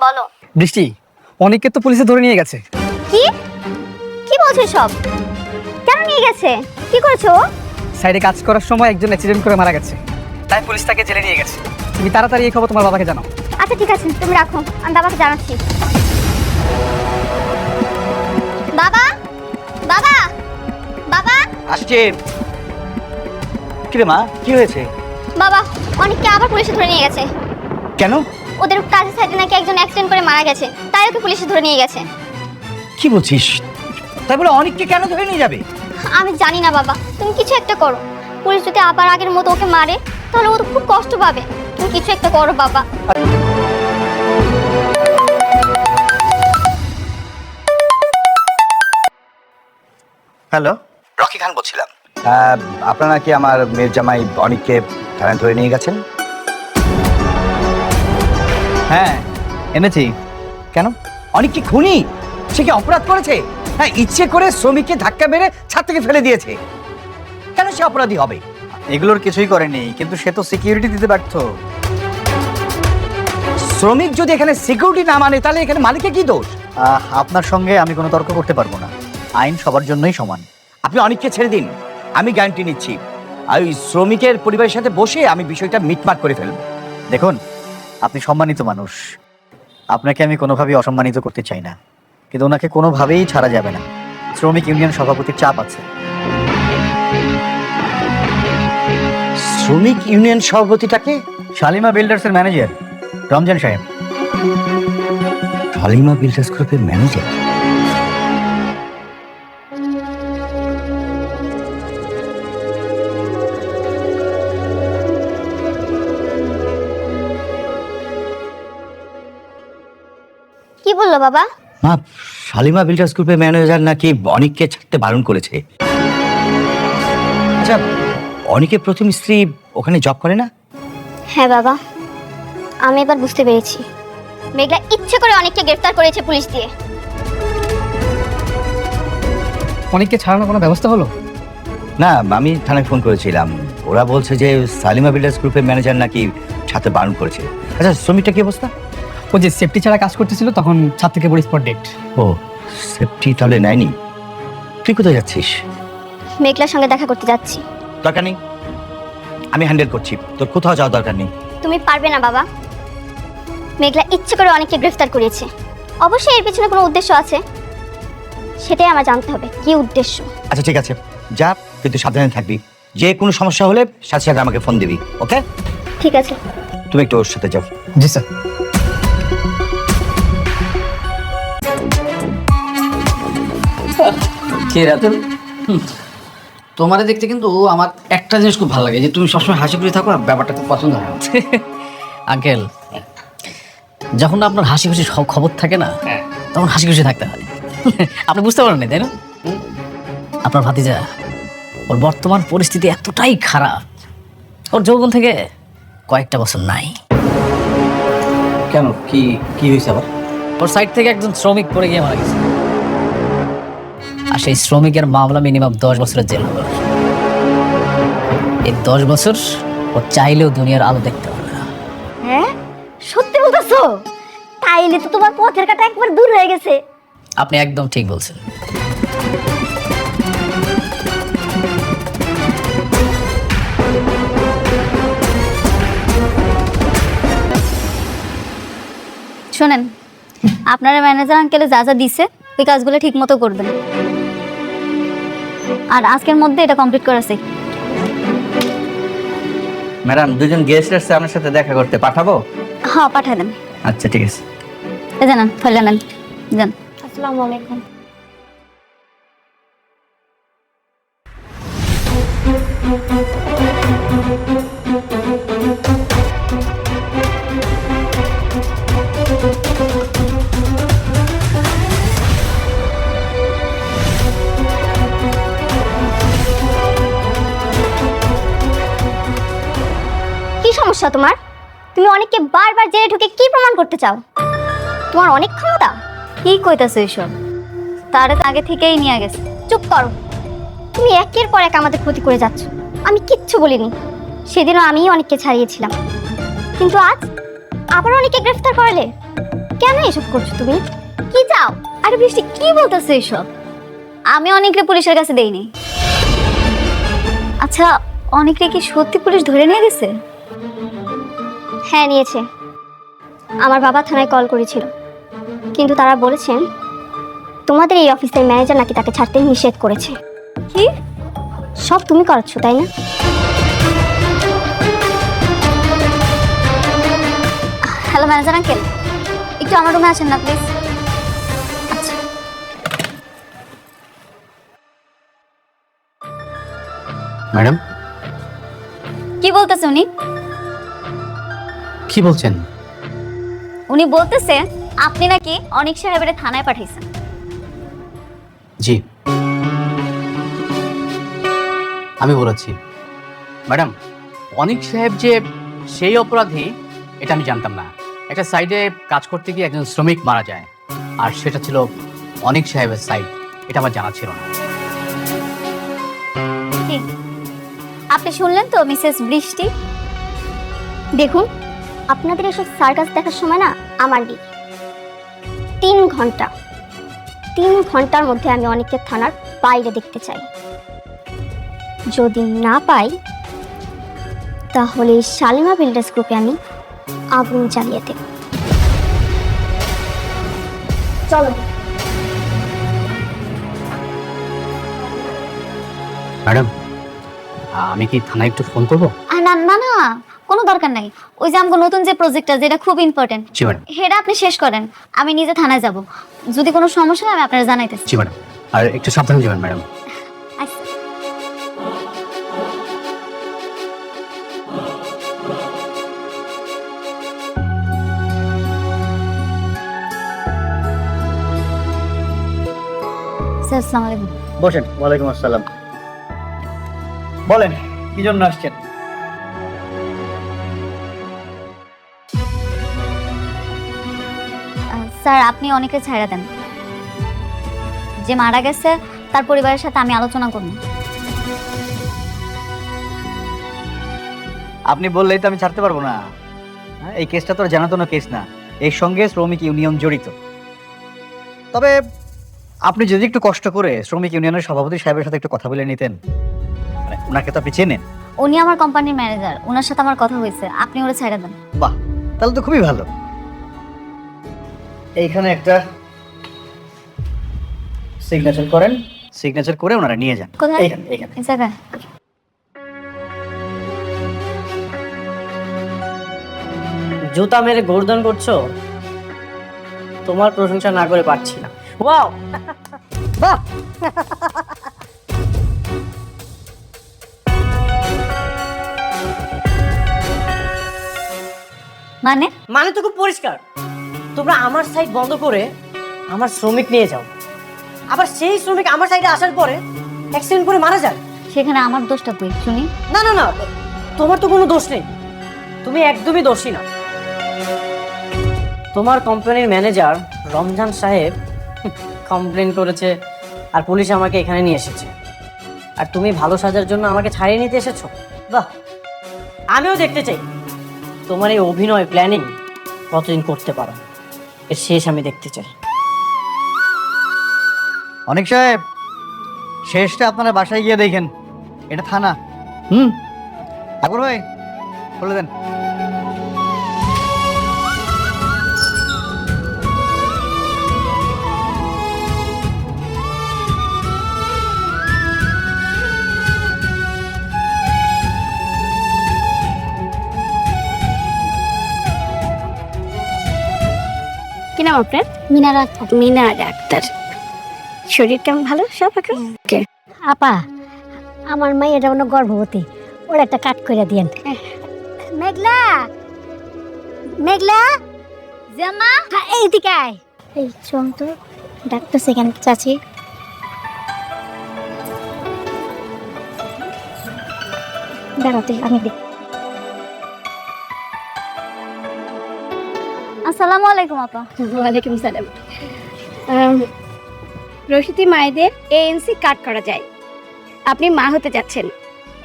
বলো। বৃষ্টি, অনেককে তো পুলিশে ধরে নিয়ে গেছে। কি কি বলছো সব? কেন নিয়ে গেছে? কি করেছো? সাইডে কাজ করার সময় একজন অ্যাক্সিডেন্ট করে মারা গেছে, তাই পুলিশ তাকে জেলে নিয়ে গেছে। তুমি তাড়াতাড়ি এই খবর তোমার বাবাকে জানাও। আচ্ছা ঠিক আছে, তুমি রাখো, আমি বাবাকে জানাচ্ছি। বাবা, বাবা, বাবা। আসছে। কি রে মা, কি হয়েছে? বাবা, অনেককে আবার পুলিশে ধরে নিয়ে গেছে। কেন? ওদের কাজের সাইডে নাকি একজন অ্যাক্সিডেন্ট করে মারা গেছে, তাই ওকে পুলিশে ধরে নিয়ে গেছে। কি বলছিস? তাই বলে অনেককে কেন ধরে নিয়ে যাবে? আমি জানি না বাবা, তুমি কিছু একটা করো। পুলিশ যদি আবার আগের মতো ওকে মারে তাহলে ও তো খুব কষ্ট পাবে। তুমি কিছু একটা করো বাবা। হ্যালো, রকি খান বলছিলাম। আপনারা কি আমার মেয়ের জামাই অনেককে থানায় ধরে নিয়ে গেছেন? হ্যাঁ, এনেছি। কেন? অনেক কি খুনি? সে কি অপরাধ করেছে? হ্যাঁ, ইচ্ছে করে শ্রমিককে ধাক্কা মেরে ছাদ থেকে ফেলে দিয়েছে। কেন সে অপরাধী হবে? এগুলোর কিছুই করেনি, কিন্তু সে তো সিকিউরিটি দিতে ব্যর্থ। শ্রমিক যদি এখানে সিকিউরিটি না মানে তাহলে এখানে মালিকের কি দোষ? আপনার সঙ্গে আমি কোনো তর্ক করতে পারবো না। আইন সবার জন্যই সমান। আপনি অনেককে ছেড়ে দিন, আমি গ্যারান্টি নিচ্ছি। আর ওই শ্রমিকের পরিবারের সাথে বসে আমি বিষয়টা মিটমাট করে ফেলব। দেখুন, আপনি সম্মানিত মানুষ, আপনাকে আমি কোনোভাবেই অসম্মানিত করতে চাই না, কিন্তু ওনাকে কোনোভাবেই ছাড়া যাবে না। শ্রমিক ইউনিয়ন সভাপতির চাপ আছে। শ্রমিক ইউনিয়ন সভাপতিটাকে? শালিমা বিল্ডার্সের ম্যানেজার রমজান সাহেব। শালিমা বিল্ডার্স গ্রুপের ম্যানেজার? কি বললো বাবা? মা, শালিমা বিল্ডার্স গ্রুপের ম্যানেজার নাকি অনেককে ছাড়তে বারণ করেছে। আচ্ছা, অনেকের প্রথম স্ত্রী ওখানে জব করে না? হ্যাঁ বাবা, আমি এবার বুঝতে পেরেছি। মেঘলা ইচ্ছে করে অনেককে গ্রেফতার করেছে পুলিশ দিয়ে। অনেককে ছাড়ানোর কোনো ব্যবস্থা হলো? না, আমি থানায় ফোন করেছিলাম। ওরা বলছে যে শালিমা বিল্ডার্স গ্রুপের ম্যানেজার নাকি ছাড়তে বারণ করেছে। আচ্ছা, শ্রমিকটা কি অবস্থা? ও যে সেফটি ছাড়া কাজ করতেছিল, তখন ছাদ থেকে পড়ে স্পট ডেট। ও, সেফটি তাহলে নেয়নি। তুই কোথায় যাচ্ছিস? মেঘলার সঙ্গে দেখা করতে যাচ্ছি। দরকার নেই, আমি হ্যান্ডেল করছি, তোর কোথাও যাওয়ার দরকার নেই। তুমি পারবে না বাবা। মেঘলা ইচ্ছে করে অনেককে গ্রেফতার করেছে। অবশ্যই এর পিছনে কোনো উদ্দেশ্য আছে, সেটাই আমার জানতে হবে কি উদ্দেশ্য। আচ্ছা ঠিক আছে, যা, কিন্তু সাবধানে থাকবি। যে কোনো সমস্যা হলে সাথে সাথে আমাকে ফোন দিবি, ওকে? ঠিক আছে। তুমি একটু ওর সাথে যাও। জি স্যার। কে রাতুল? তোমারে দেখতে কিন্তু আমার একটা জিনিস খুব ভালো লাগে, যে তুমি সবসময় হাসি খুশি থাকো, ব্যাপারটা খুব পছন্দ হয়। আঙ্কেল, যখন আপনার হাসি খুশি খবর থাকে না, তখন হাসি খুশি থাকতে হয়। আপনি বুঝতে পারেন না, তাই না? আপনার ভাতিজা, ওর বর্তমান পরিস্থিতি এতটাই খারাপ, ওর যৌবন থেকে কয়েকটা বছর নাই। কেন, কি কি হয়েছে আবার? ওর সাইড থেকে একজন শ্রমিক পড়ে গিয়ে মারা গেছে, আর সেই শ্রমিকের মামলা মিনিমাম 10 বছরের জেল হবে। এই 10 বছর ও চাইলেও দুনিয়ার আলো দেখতে পারবে না। হ্যাঁ, সত্যি বলতেছো? তাইলে তো তোমার পথের কাটা একবার দূর হয়ে গেছে। আপনি একদম ঠিক বলছেন। শোনেন, আপনারা ম্যানেজার আঙ্কেলে যা যা দিছে ওই কাজগুলো ঠিক মতো করবেন, আর আজকের মধ্যে এটা কমপ্লিট করেছে। ম্যাডাম, দুজন গেস্ট আসছে আপনার সাথে দেখা করতে, পাঠাবো? হ্যাঁ, পাঠায় দেন। আচ্ছা ঠিক আছে। এই জানান, ফাইল জানান। যান। আসসালামু আলাইকুম। কি সমস্যা তোমার? তুমি অনেককে বারবার জেলে ঢুকে কি প্রমাণ করতে চাও? তোমার অনেক ক্ষমতা। কি কইতাছো এসব? তারে আগে থেকেই নিয়ে গেছে। চুপ করো। তুমি একের পর এক আমাদের ক্ষতি করে যাচ্ছ। আমি কিচ্ছু বলিনি, সেদিনও আমিই অনেককে ছাড়িয়েছিলাম, কিন্তু আজ আবার অনেককে গ্রেফতার করলে। কেন এসব করছো তুমি? কি চাও? আরে বৃষ্টি কি বলতেছে এসব? আমি অনেকরে পুলিশের কাছে দেইনি। আচ্ছা, অনেকরে কি সত্যি পুলিশ ধরে নিয়ে গেছে? হ্যাঁ, নিয়েছে। আমার বাবা থানায় কল করেছিল, কিন্তু তারা বলেছেন তোমাদের এই অফিসের ম্যানেজার নাকি তাকে ছাড়তে নিষেধ করেছে। কি? সব তুমি করাচ্ছ, তাই না? হ্যালো ম্যানেজার আঙ্কেল, একটু আমার রুমে আসেন না প্লিজ। আচ্ছা। ম্যাডাম, কি বলতেছে উনি? কি বলছেন? উনি বলতেছে আপনি নাকি অনেক সাহেবের থানায় পাঠাইছেন। জি, আমি বলেছি। ম্যাডাম, অনিক সাহেব যে সেই অপরাধী এটা আমি জানতাম না। একটা সাইডে কাজ করতে গিয়ে একজন শ্রমিক মারা যায়, আর সেটা ছিল অনিক সাহেবের সাইড। এটা আমার জানা ছিল না। কি? আপনি শুনলেন তো মিসেস বৃষ্টি? দেখুন, আপনাদের এসব সার্কাস দেখার সময় না আমার নেই। 3 ঘন্টা, 3 ঘন্টার মধ্যে আমি অনেককে থানার বাইরে দেখতে চাই। যদি না পাই তাহলে শালিমা বিল্ডার্স গ্রুপে আমি আগুন জ্বালিয়ে দেব। চলো। ম্যাডাম, আমি কি থানায় একটু ফোন করবো? না না না, কোনো দরকার নাই। ওই যে আমাকে নতুন যে প্রজেক্টটা, যেটা খুব ইম্পর্টেন্ট, জি ম্যাডাম। সেটা আপনি শেষ করেন, আমি নিজে থানায় যাব। যদি কোনো সমস্যা হয় আমি আপনারা জানাইতেছি। জি ম্যাডাম, আর একটু সাবধানে যাবেন ম্যাডাম। আচ্ছা। স্যার, আসসালামু আলাইকুম। বসেন। ওয়ালাইকুম আসসালাম। বলেন কি জন্য আসছেন? স্যার, আপনি অনেকে ছাইড়া দেন। যে মারা গেছে তার পরিবারের সাথে আমি আলোচনা করব। আপনি বললেই তো আমি ছাড়তে পারবো না। এই কেসটা তো জানাতনো কেস না, এর সঙ্গে শ্রমিক ইউনিয়ন জড়িত। তবে আপনি যদি একটু কষ্ট করে শ্রমিক ইউনিয়নের সভাপতি সাহেবের সাথে একটু কথা বলে নিতেন। মানে ওনাকে তো আপনি চেনেন। উনি আমার কোম্পানির ম্যানেজার, ওনার সাথে আমার কথা হয়েছে, আপনি ওরা ছাইড়া দেন। বাহ, তাহলে তো খুবই ভালো। এইখানে একটা সিগনেচার করেন, সিগনেচার করে ওনারা নিয়ে যান। কোথায়? এইখানে এইখানে। এই জায়গায়। জুতা মেরে গোর্দন করছো, তোমার প্রশংসা না করে পারছি না। ওয়াও, বাহ। মানে? মানে তো খুব পরিষ্কার, তোমরা আমার সাইড বন্ধ করে আমার শ্রমিক নিয়ে যাও, আবার সেই শ্রমিক আমার সাইডে আসার পরে অ্যাক্সিডেন্ট করে মারা যায়। সেখানে আমার দোষটা কই শুনি? না না না, তোমার তো কোনো দোষ নেই, তুমি একদমই দোষী না। তোমার কোম্পানির ম্যানেজার রমজান সাহেব কমপ্লেন করেছে, আর পুলিশ আমাকে এখানে নিয়ে এসেছে, আর তুমি ভালো সাজার জন্য আমাকে ছাড়িয়ে নিতে এসেছো। বাহ, আমিও দেখতে চাই তোমার এই অভিনয় প্ল্যানিং কতদিন করতে পারো, এর শেষ আমি দেখতে চাই। অনেক সাহেব, শেষটা আপনারা বাসায় গিয়ে দেখেন, এটা থানা। ঠাকুর ভাই, বলে দেন। কি নাম আপনার? মিনারা আক্তার। মিনার আক্তার। শরীর কেমন? ভালো সব? ওকে আপা, আমার মায়ের যেমন গর্ভবতী, ওর একটা কাট করে দিয়েন। মেঘলা, মেঘলা, জামা, এইদিকে আয়। এই চল তো, ডাক্তার সেখানে চাচি। দাঁড়াতে আমি দেখ। আসসালামু আলাইকুম আপা। ওয়ালাইকুম সালাম। রশিদি মায়েদের এএনসি কার্ড করা যায়। আপনি মা হতে যাচ্ছেন,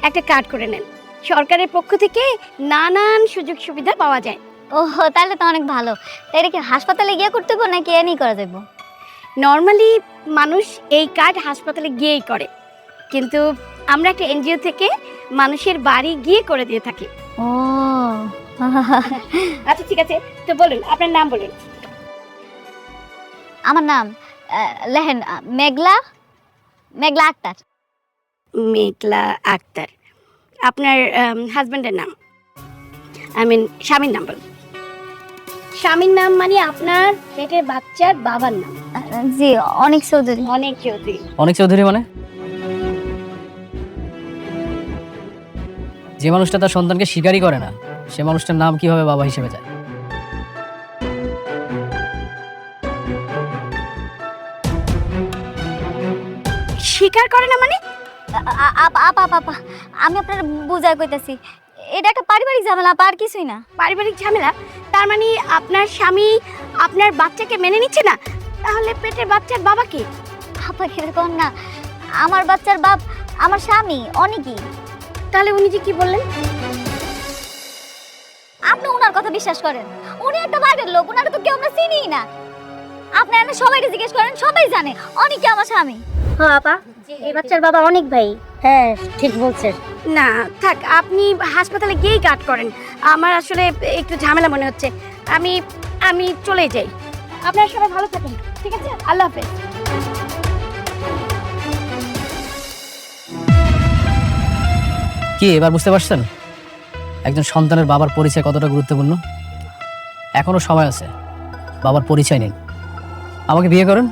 একটা কার্ড করে নেন। সরকারের পক্ষ থেকে নানান সুযোগ সুবিধা পাওয়া যায়। ও তাহলে তো অনেক ভালো। তাই এটা কি হাসপাতালে গিয়ে করতে হবে নাকি এমনি করা যাবে? নর্মালি মানুষ এই কার্ড হাসপাতালে গিয়েই করে, কিন্তু আমরা একটা এনজিও থেকে মানুষের বাড়ি গিয়ে করে দিয়ে থাকি। ও আচ্ছা ঠিক আছে, তো বলুন আপনার নাম বলুন। আমার নাম লেহেন মেঘলা মেঘলা আক্তার। মেঘলা আক্তার। আপনার হাজব্যান্ডের নাম, আই মিন স্বামীর নাম বলুন। স্বামীর নাম মানে আপনার পেটের বাচ্চার বাবার নাম? জি অনেক চৌধুরী। অনেক চৌধুরী। অনেক চৌধুরী মানে? যে মানুষটা তার সন্তানকে স্বীকারই করে না, সে মানুষটার নাম কিভাবে বাবা হিসেবে যায়? স্বীকার করে না মানে? আপা আমি আপনার বুঝাই কইতাছি, এটা একটা পারিবারিক ঝামেলা, আপা, আর কিছুই না। পারিবারিক ঝামেলা? তার মানে আপনার স্বামী আপনার বাচ্চাকে মেনে নিচ্ছে না? তাহলে পেটের বাচ্চার বাবা কি? আপা এরকম না, আমার বাচ্চার বাপ আমার স্বামী অনেকই। তাহলে উনি যে কি বললেন? আপনি ওনার কথা বিশ্বাস করেন? উনি একটা বাইরের লোক, ওনারা তো কেউ আমরা চিনিই না। আপনি এনে সবাইকে জিজ্ঞেস করেন, সবাই জানে অনেকে আমার স্বামী। হ্যাঁ আপা, এই বাচ্চার বাবা অনেক ভাই। হ্যাঁ ঠিক বলছেন। না থাক, আপনি হাসপাতালে গিয়েই কাট করেন। আমার আসলে একটু ঝামেলা মনে হচ্ছে। আমি চলে যাই। আপনারা সবাই ভালো থাকেন, ঠিক আছে? আল্লাহ হাফেজ। কি এবার বুঝতে পারছেন একজন সন্তানের বাবার পরিচয় কতটা গুরুত্বপূর্ণ? এখনো সময় আছে, বাবার পরিচয় নিন, আমাকে বিয়ে করেন,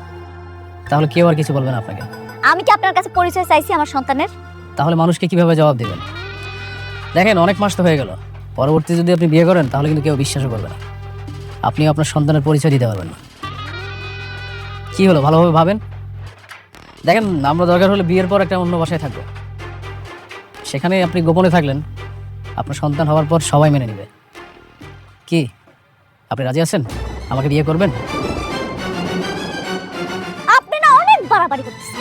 তাহলে কেউ আর কিছু বলবে না আপনাকে। আমি কি আপনার কাছে পরিচয় চাইছি আমার সন্তানের? তাহলে মানুষকে কিভাবে জবাব দেবেন? দেখেন অনেক মাস তো হয়ে গেল, পরবর্তী যদি আপনি বিয়ে করেন তাহলে কিন্তু কেউ বিশ্বাসও করবে না, আপনি আপনার সন্তানের পরিচয় দিতে পারবেন না। কি হলো, ভালোভাবে ভাবেন। দেখেন আমরা দরকার হলে বিয়ের পর একটা অন্য বাসায় থাকবো, সেখানে আপনি গোপনে থাকলেন, আপনার সন্তান হওয়ার পর সবাই মেনে নেবে। কি আপনি রাজি আছেন? আমাকে বিয়ে করবেন? আপনি না অনেক বাড়াবাড়ি করতেছেন।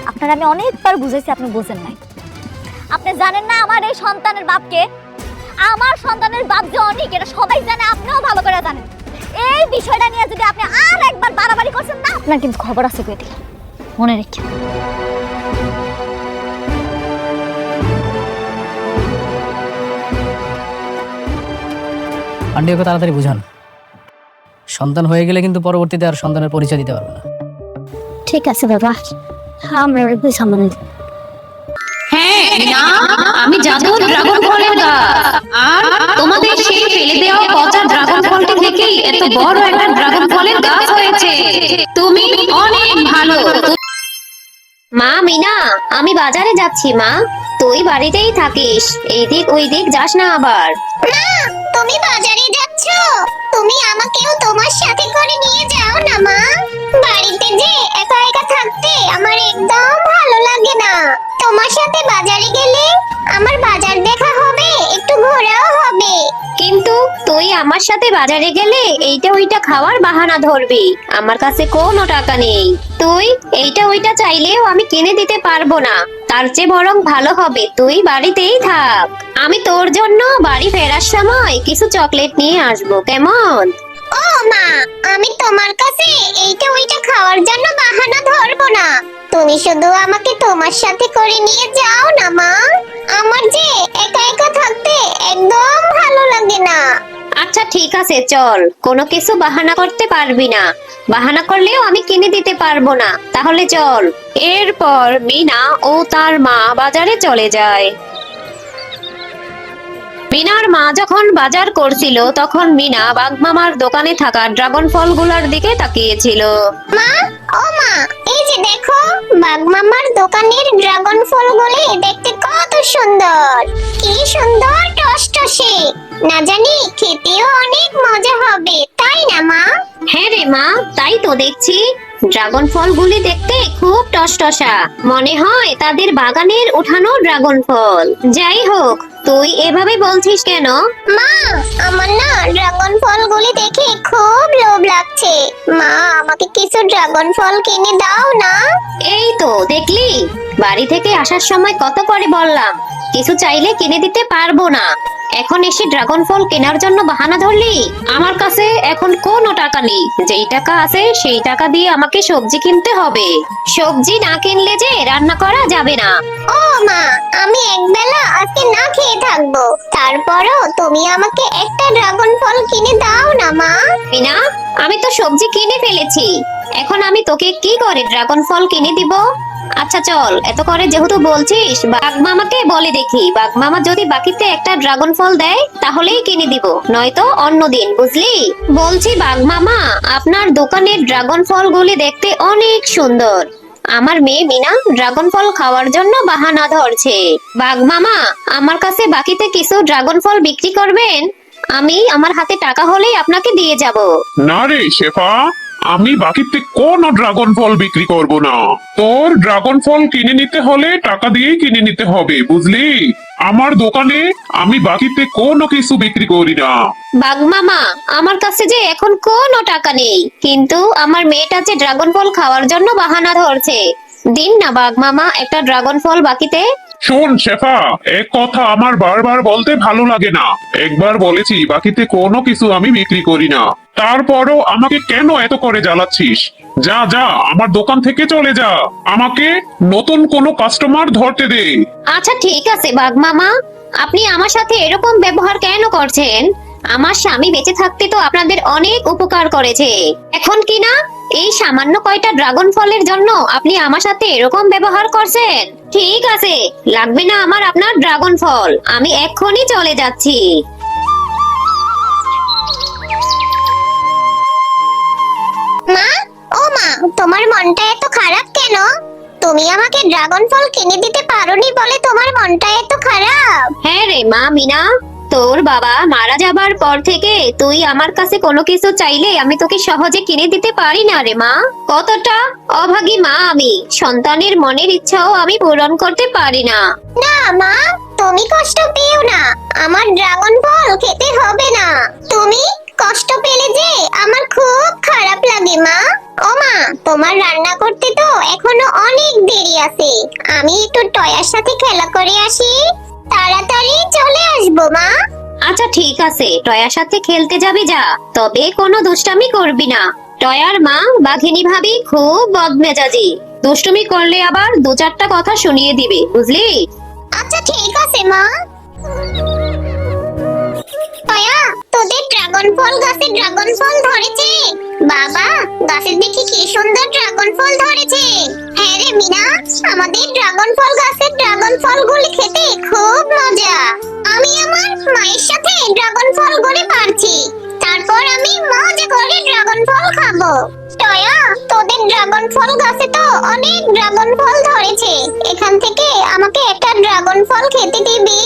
আপনার আমি অনেকবার বুঝাইছি, আপনি বোঝেন নাই। আপনি জানেন না আমার এই সন্তানের বাপকে? আমার সন্তানের বাপ যে অনেক, এটা সবাই জানে, আপনিও ভালো করে জানেন। এই বিষয়টা নিয়ে যদি আপনি আর একবার বাড়াবাড়ি করছেন না, আপনার কিন্তু খবর আছে কই দিলাম, মনে রেখে। আন্টি ওকে তাড়াতাড়ি বুঝান, সন্তান হয়ে গেলে কিন্তু পরবর্তীতে আর সন্তানের পরিচয় দিতে পারবে না। ঠিক আছে বাবা, আমরা বুঝাবো। হ্যাঁ না, আমি জাদুর ড্রাগন ফলের গাছ, আর তোমাদের সেই ফেলে দেওয়া পচা ড্রাগন ফলটি থেকেই এত বড় একটা ড্রাগন ফলের গাছ হয়েছে। তুমি অনেক ভালো। মা মিনা, আমি বাজারে যাচ্ছি মা, তুই বাড়িতেই থাকিস, এইদিক ওই দিক যাস না আবার। মা, তুমি বাজারে যাচ্ছ? তুমি আমাকেও তোমার সাথে করে নিয়ে যাও না মা। বাড়িতে যে একা একা থাকতে আমার একদম ভালো লাগে না। তোমার সাথে বাজারে গেলে আমার বাজার দেখা হবে, একটু ঘোরাও হবে। কিন্তু তুই আমার সাথে বাজারে গেলে এইটা ওইটা খাওয়ার বাহানা ধরবি, আমার কাছে কোনো টাকা নেই। তুই এইটা ওইটা চাইলেও আমি কিনে দিতে পারবো না, তার চেয়ে বরং ভালো হবে তুই বাড়িতেই থাক। আমি তোর জন্য বাড়ি ফেরার সময় কিছু চকলেট নিয়ে আসবো, কেমন? ও মা, আমি তোমার কাছে এইটা ওইটা খাওয়ার জন্য বাহানা ধরবো না। তুমি শুধু আমাকে তোমার সাথে করে নিয়ে যাও না মা। আমার যে একা একা থাকতে একদম ভালো লাগে না। আচ্ছা ঠিক আছে চল, কোনো কিছু বাহানা করতে পারবি না, বাহানা করলেও আমি কিনে দিতে পারবো না, তাহলে চল। এরপর মিনা ও তার মা বাজারে চলে যায়। মিনার মা যখন বাজার করছিল তখন মিনা বাগমামার দোকানে থাকা ড্রাগন ফলগুলোর দিকে তাকিয়েছিল। মা, ও মা, এই যে দেখো, বাগমামার দোকানের ড্রাগন ফলগুলি দেখতে কত সুন্দর। কি সুন্দর টসটসে, না জানি খেতেও অনেক মজা হবে, তাই না মা? হ্যাঁ রে মা, তাই তো দেখছি, ড্রাগন ফলগুলি দেখতে খুব টসটসা, মনে হয় তাদের বাগানের উঠানো ড্রাগন ফল। যাই হোক, তুই এভাবে বলছিস কেন? মা, আমার না ড্রাগন ফলগুলি দেখে খুব লোভ লাগছে। মা, আমাকে কিছু ড্রাগন ফল কিনে দাও না। এই তো দেখলি, বাড়ি থেকে আসার সময় কত করে বললাম কিছু চাইলে কিনে দিতে পারবো না, এখন এসে ড্রাগন ফল কেনার জন্য বাহানা ধরলি? আমার কাছে এখন কোনো টাকা নেই, যেই টাকা আছে সেই টাকা দিয়ে আমাকে সবজি কিনতে হবে। সবজি না কিনলে যে রান্না করা যাবে না। ও মা, আমি একবেলা আজকে না খেয়ে থাকবো, তারপরও তুমি আমাকে একটা ড্রাগন ফল কিনে দাও না মা। মিনা, আমি তো সবজি কিনে ফেলেছি, এখন আমি তোকে কি করে ড্রাগন ফল কিনে দিব? আচ্ছা চল, এত করে যেহেতু বলছিস, বাঘ মামাকে বলে দেখি, বাঘ মামা যদি বাকিতে একটা ড্রাগন ফল দেয় তাহলেই কিনে দিব, নয়তো অন্যদিন, বুঝলি? বলছি বাঘ মামা, আপনার দোকানের ড্রাগন ফলগুলি দেখতে অনেক সুন্দর। আমার মেয়ে মিনা ড্রাগন ফল খাওয়ার জন্য বাহানা ধরছে। বাঘ মামা, আমার কাছে বাকিতে কিছু ড্রাগন ফল বিক্রি করবেন? আমি আমার হাতে টাকা হলেই আপনাকে দিয়ে যাব। না রে শেফা, আমি বাকিতে কোনো ড্রাগন ফল বিক্রি করব না। তোর ড্রাগন ফল কিনে নিতে হলে টাকা দিয়েই কিনে নিতে হবে, বুঝলি? আমার দোকানে আমি বাকিতে কোনো কিছু বিক্রি করি না। বাঘ মামা, আমার কাছে যে এখন কোনো টাকা নেই, কিন্তু আমার মেয়েটা যে ড্রাগন ফল খাওয়ার জন্য বাহানা ধরছে। দিন না বাঘ মামা একটা ড্রাগন ফল বাকিতে। শোন শেফা, এক কথা আমার বারবার বলতে ভালো লাগে না। একবার বলেছি বাকিতে কোনো কিছু আমি বিক্রি করি না, তারপরও আমাকে কেন এত করে জ্বালাচ্ছিস? যা যা, আমার দোকান থেকে চলে যা, আমাকে নতুন কোনো কাস্টমার ধরতে দে। আচ্ছা ঠিক আছে বাঘ মামা, আপনি আমার সাথে এরকম ব্যবহার কেন করছেন? আমার স্বামী বেঁচে থাকতে তো আপনাদের অনেক উপকার করেছে, এখন কি না এই সামান্য কয়টা ড্রাগন ফলের জন্য আপনি আমার সাথে এরকম ব্যবহার করছেন? ঠিক আছে, লাগবে না আমার আপনার ড্রাগন ফল, আমি এক্ষুনি চলে যাচ্ছি। মা, ও মা, তোমার মনটা এত খারাপ কেন? তুমি আমাকে ড্রাগন ফল কিনে দিতে পারোনি বলে তোমার মনটা এত খারাপ? হ্যাঁ রে মা মিনা, তোর বাবা মারা যাবার পর থেকে তুই আমার কাছে কোনো কিছু চাইলে আমি তোকে সহজে কিনে দিতে পারি না রে মা। কতটা অভাগী মা আমি, সন্তানের মনের ইচ্ছাও আমি পূরণ করতে পারি না। না মা, তুমি কষ্ট পেও না, আমার ড্রাগন ফল খেতে হবে না। তুমি কষ্ট পেলে যে আমার খুব খারাপ লাগে মা। ও মা, তোমার রান্না করতে তো এখনো অনেক দেরি আছে, আমি একটু টয়ার সাথে খেলা করে আসি, তাড়াতাড়ি চলে আসবো মা। আচ্ছা ঠিক আছে, টয়ার সাথে খেলতে যাবি যা, তবে কোনো দুষ্টামি করবি না। টয়ার মা বাঘিনী ভাবি খুব বদমেজাজি, দুষ্টুমি করলে আবার দু চারটা কথা শুনিয়ে দিবে, বুঝলি? আচ্ছা ঠিক আছে মা। টয়া, তোদের ড্রাগন ফল গাছে ড্রাগন ফল ধরেছে? বাবা, গাছে দেখি কি সুন্দর ড্রাগন ফল ধরেছে। হ্যাঁ রে মিনা, আমাদের ড্রাগন ফল গাছের ড্রাগন ফলগুলি খেতে খুব মজা। আমি আমার মায়ের সাথে ড্রাগন ফলগুলি পারছি, তারপর আমি মজা করে ড্রাগন ফল খাবো। টয়া, তোদের ড্রাগন ফল গাছে তো অনেক ড্রাগন ফল ধরেছে, এখান থেকে আমাকে একটা ড্রাগন ফল খেতে দিবি?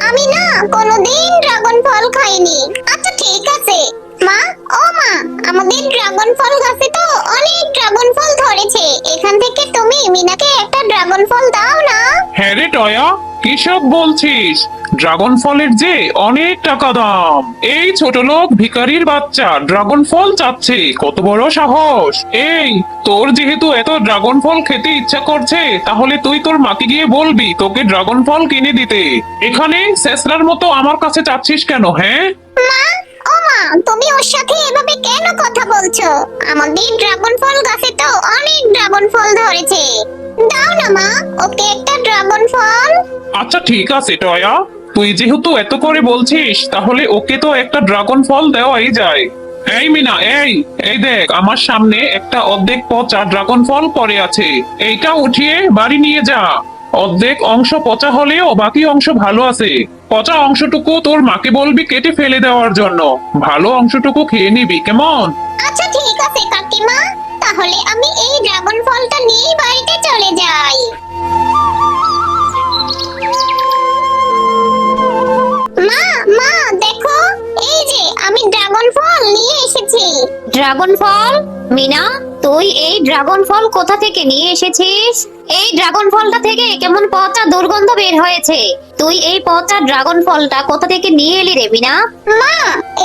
আমি না কোনোদিন ড্রাগন ফল খাইনি। আচ্ছা ঠিক আছে মা। ও মা, আমাদের ড্রাগন ফল গাছে তো অনেক ড্রাগন ফল ধরেছে, এখান থেকে তুমি মিনাকে একটা ড্রাগন ফল দাও না। হ্যাঁ রে টয়া, কিসব বলছিস? ড্রাগন ফলের যে অনেক টাকা দাম, এই ছোট লোক ভিখারির বাচ্চা ড্রাগন ফল চাচ্ছে, কত বড় সাহস! এই, তোর যেহেতু এত ড্রাগন ফল খেতে ইচ্ছা করছে, তাহলে তুই তোর মাকে গিয়ে বলবি তোকে ড্রাগন ফল কিনে দিতে। এখানে শেষরার মতো আমার কাছে চাচ্ছিস কেন? হ্যাঁ মা, ও মা, তুমি ওর সাথে এভাবে কেন কথা বলছো? আমাদের ড্রাগন ফল গাছে তো অনেক ড্রাগন ফল ধরেছে, দাও না মা ওকে একটা ড্রাগন ফল। আচ্ছা ঠিক আছে টয়া, তুই যেহেতু এত করে বলছিস, তাহলে ওকে তো একটা ড্রাগন ফল দেওয়াই যায়। এই মিনা, এই এই দেখ, আমার সামনে একটা অর্ধেক পচা ড্রাগন ফল পড়ে আছে, এইটা উঠিয়ে বাড়ি নিয়ে যা। অর্ধেক অংশ পচা হলেও বাকি অংশ ভালো আছে, পচা অংশটুকু তোর মাকে বলবি কেটে ফেলে দেওয়ার জন্য, ভালো অংশটুকু খেয়ে নিবি, কেমন? আচ্ছা ঠিক আছে কাকিমা, তাহলে আমি এই ড্রাগন ফলটা নিয়ে বাড়িতে চলে যাই। মা, মা দেখো, এই যে আমি ড্রাগন ফল নিয়ে এসেছি। ড্রাগন ফল? মিনা, তুই এই ড্রাগন ফল কোথা থেকে নিয়ে এসেছিস? এই ড্রাগন ফলটা থেকে কেমন পচা দুর্গন্ধ বের হয়েছে, তুই এই পচা ড্রাগন ফলটা কোথা থেকে নিয়ে এলি রে মিনা? মা,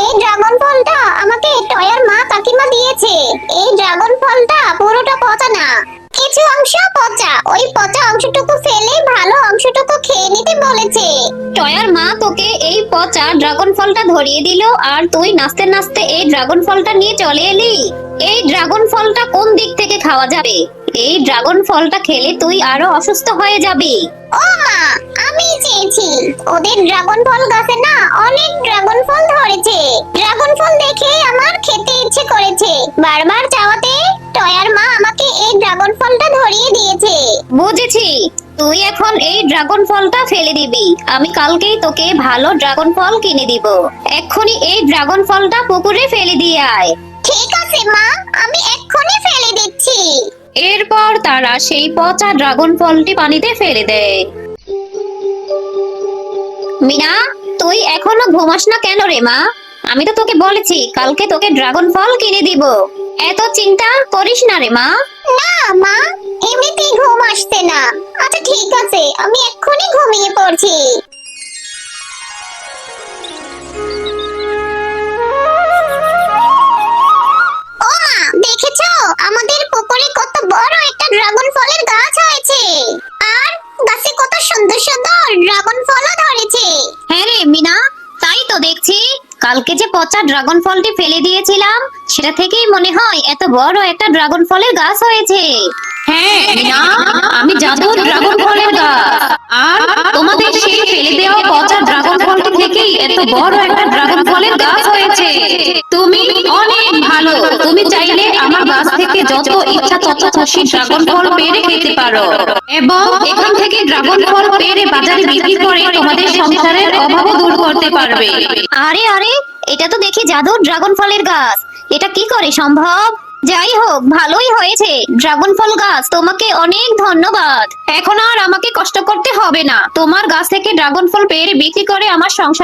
এই ড্রাগন ফলটা আমাকে টয়ার মা কাকিমা দিয়েছে। এই ড্রাগন ফলটা পুরোটা পচা না, কিছু অংশ পচা, ওই পচা অংশটুকু ফেলে ভালো অংশটুকু খেয়ে নিতে বল বলেছে। টয়ার মা তোকে এই পচা ড্রাগন ফলটা ধরিয়ে দিল আর তুই নাচতে নাচতে এই ড্রাগন ফলটা নিয়ে চলে এলি। এই ড্রাগন ফলটা কোন দিক থেকে খাওয়া যাবে? এই ড্রাগন ফলটা খেলে তুই আরো অসুস্থ হয়ে যাবি। ও মা, আমি চেয়েছি। ওদের ড্রাগন ফল গাছে না অনেক ড্রাগন ফল ধরেছে। ড্রাগন ফল দেখে আমার খেতে ইচ্ছে করেছে। বারবার চাওয়াতে টয়ার মা আমাকে এই ড্রাগন ফলটা ধরিয়ে দিয়েছে। বুঝেছি, তুই এখন এই ড্রাগন ফলটা ফেলে দিবি। আমি কালকেই তোকে ভালো ড্রাগন ফল কিনে দিব। এক্ষুনি এই ড্রাগন ফলটা পুকুরে ফেলে দিয়ে আয়। ঠিক আছে মা, আমি এক্ষুনি ফেলে দিচ্ছি। এরপর তারা সেই পচা ড্রাগন ফলটি পানিতে ফেলে দেয়। মিনা, তুই এখনো ঘুমাস না কেন রে মা? আমি তো তোকে বলেছি কালকে তোকে ড্রাগন ফল কিনে দিব। এত চিন্তা করিস না রে মা। না মা, এমনিতেই ঘুম আসছে না। আচ্ছা ঠিক আছে, আমি এক্ষুনি ঘুমিয়ে পড়ছি। ও মা, দেখেছো আমাদের পুকুরে কত বড় একটা ড্রাগন ফলের গাছ হয়েছে, আর গাছে কত সুন্দর সুন্দর ড্রাগন ফলও ধরেছে। হ্যাঁ রে মিনা, তাই তো দেখছি। কালকে যে পচা ড্রাগন ফলটি ফেলে দিয়েছিলাম সেটা থেকেই মনে হয় এত বড় একটা ড্রাগন ফলের গাছ হয়েছে। হ্যাঁ মিনা, আমি জাদুর ড্রাগন ফলের গাছ। আর তোমাদের সেই ফেলে দেওয়া পচা ড্রাগন ফলটি থেকেই এত বড় একটা ড্রাগন ফলের গাছ হয়েছে। তুমি অনেক ভালো। তুমি চাইলে আমার গাছ থেকে যত ইচ্ছা তত খুশি ড্রাগন ফল পেড়ে খেতে পারো এবং এখান থেকে ড্রাগন ফল পেড়ে বাজারে বিক্রি করে তোমাদের সংসারের অভাবও দূর করতে পারবে। আরে আরে, এটা তো দেখি জাদুর ড্রাগন ফলের গাছ। এটা কি করে সম্ভব? যাই হোক, ভালোই হয়েছে। ড্রাগন ফল গাছ, তোমাকে অনেক ধন্যবাদ। এখন আর আমাকে কষ্ট করতে হবে না। তোমার গাছ থেকে ড্রাগন ফল পেড়ে বিক্রি করে আমার সংসার